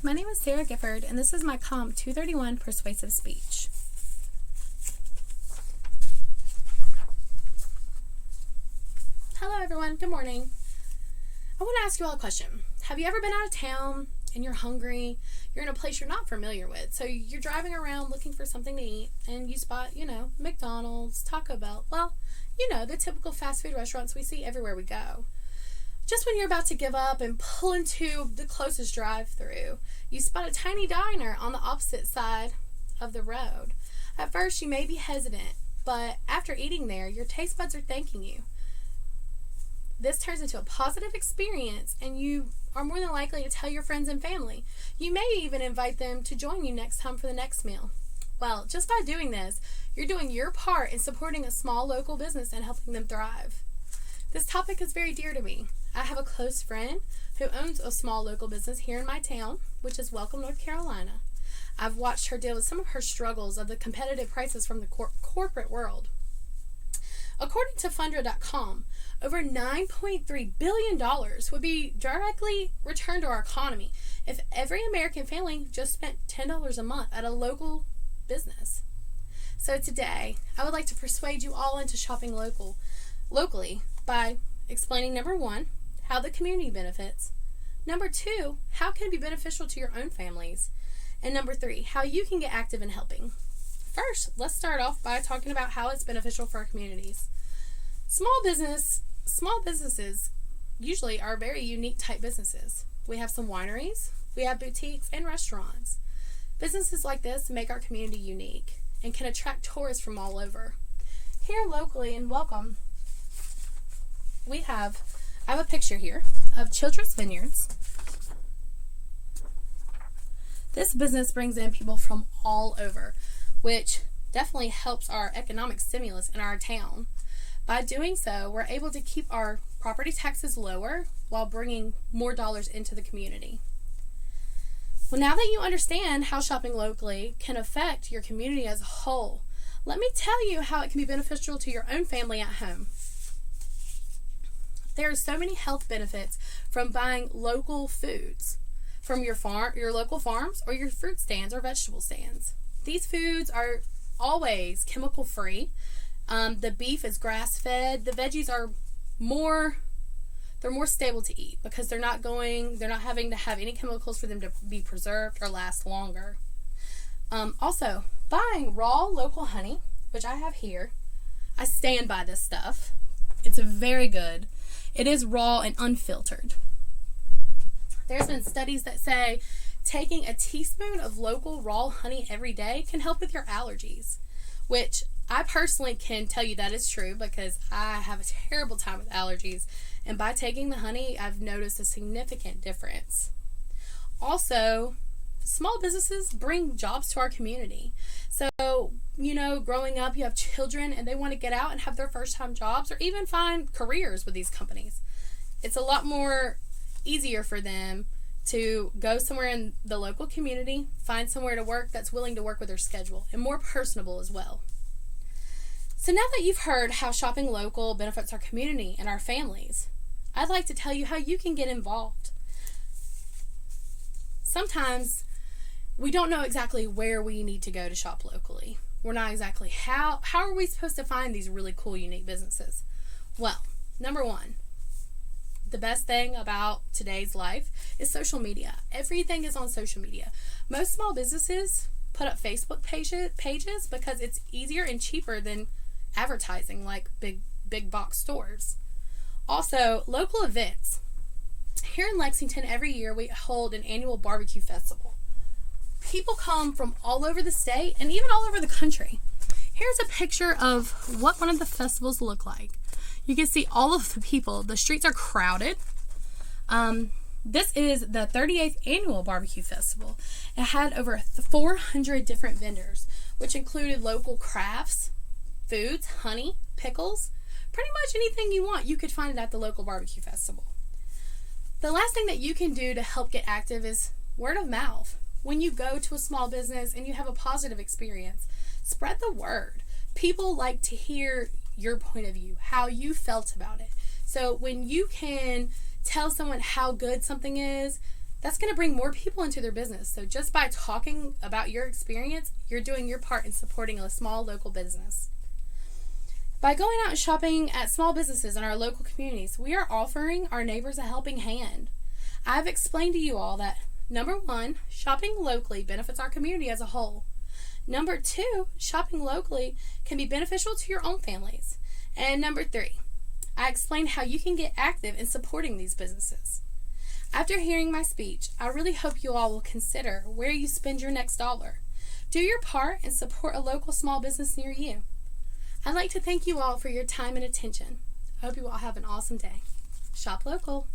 My name is Sarah Gifford, and this is my Comp 231 Persuasive Speech. Hello everyone, good morning. I want to ask you all a question. Have you ever been out of town and you're hungry? You're in a place you're not familiar with. So you're driving around looking for something to eat and you spot, McDonald's, Taco Bell. Well, the typical fast food restaurants we see everywhere we go. Just when you're about to give up and pull into the closest drive-thru, you spot a tiny diner on the opposite side of the road. At first, you may be hesitant, but after eating there, your taste buds are thanking you. This turns into a positive experience, and you are more than likely to tell your friends and family. You may even invite them to join you next time for the next meal. Well, just by doing this, you're doing your part in supporting a small local business and helping them thrive. This topic is very dear to me. I have a close friend who owns a small local business here in my town, which is Welcome, North Carolina. I've watched her deal with some of her struggles of the competitive prices from the corporate world. According to Fundra.com, over $9.3 billion would be directly returned to our economy if every American family just spent $10 a month at a local business. So today, I would like to persuade you all into shopping locally by explaining, number one, how the community benefits, number two, how can it be beneficial to your own families, and number three, how you can get active in helping. First, let's start off by talking about how it's beneficial for our communities. Small businesses usually are very unique type businesses. We have some wineries, we have boutiques and restaurants. Businesses like this make our community unique and can attract tourists from all over. Here locally in Welcome, I have a picture here of Children's Vineyards. This business brings in people from all over, which definitely helps our economic stimulus in our town. By doing so, we're able to keep our property taxes lower while bringing more dollars into the community. Well, now that you understand how shopping locally can affect your community as a whole, let me tell you how it can be beneficial to your own family at home. There are so many health benefits from buying local foods from your local farms or your fruit stands or vegetable stands. These foods are always chemical free. The beef is grass fed. The veggies are more stable to eat because they're not having to have any chemicals for them to be preserved or last longer. Also, buying raw local honey, which I have here, I stand by this stuff. It's very good. It is raw and unfiltered. There's been studies that say taking a teaspoon of local raw honey every day can help with your allergies, which I personally can tell you that is true because I have a terrible time with allergies, and by taking the honey, I've noticed a significant difference. Also, small businesses bring jobs to our community. So, growing up, you have children and they want to get out and have their first time jobs or even find careers with these companies. It's a lot more easier for them to go somewhere in the local community, find somewhere to work that's willing to work with their schedule, and more personable as well. So now that you've heard how shopping local benefits our community and our families, I'd like to tell you how you can get involved. Sometimes we don't know exactly where we need to go to shop locally. We're not exactly how are we supposed to find these really cool, unique businesses? Well, number one, the best thing about today's life is social media. Everything is on social media. Most small businesses put up Facebook pages because it's easier and cheaper than advertising like big box stores. Also, local events. Here in Lexington, every year we hold an annual barbecue festival. People come from all over the state and even all over the country. Here's a picture of what one of the festivals look like. You can see all of the people. The streets are crowded. This is the 38th annual barbecue festival. It had over 400 different vendors, which included local crafts, foods, honey, pickles, pretty much anything you want, you could find it at the local barbecue festival. The last thing that you can do to help get active is word of mouth. When you go to a small business and you have a positive experience, spread the word. People like to hear your point of view, how you felt about it. So when you can tell someone how good something is, That's going to bring more people into their business. So just by talking about your experience, you're doing your part in supporting a small local business. By going out and shopping at small businesses in our local communities, we are offering our neighbors a helping hand. I've explained to you all that, number 1, shopping locally benefits our community as a whole. Number 2, shopping locally can be beneficial to your own families. And number 3, I explained how you can get active in supporting these businesses. After hearing my speech, I really hope you all will consider where you spend your next dollar. Do your part and support a local small business near you. I'd like to thank you all for your time and attention. I hope you all have an awesome day. Shop local.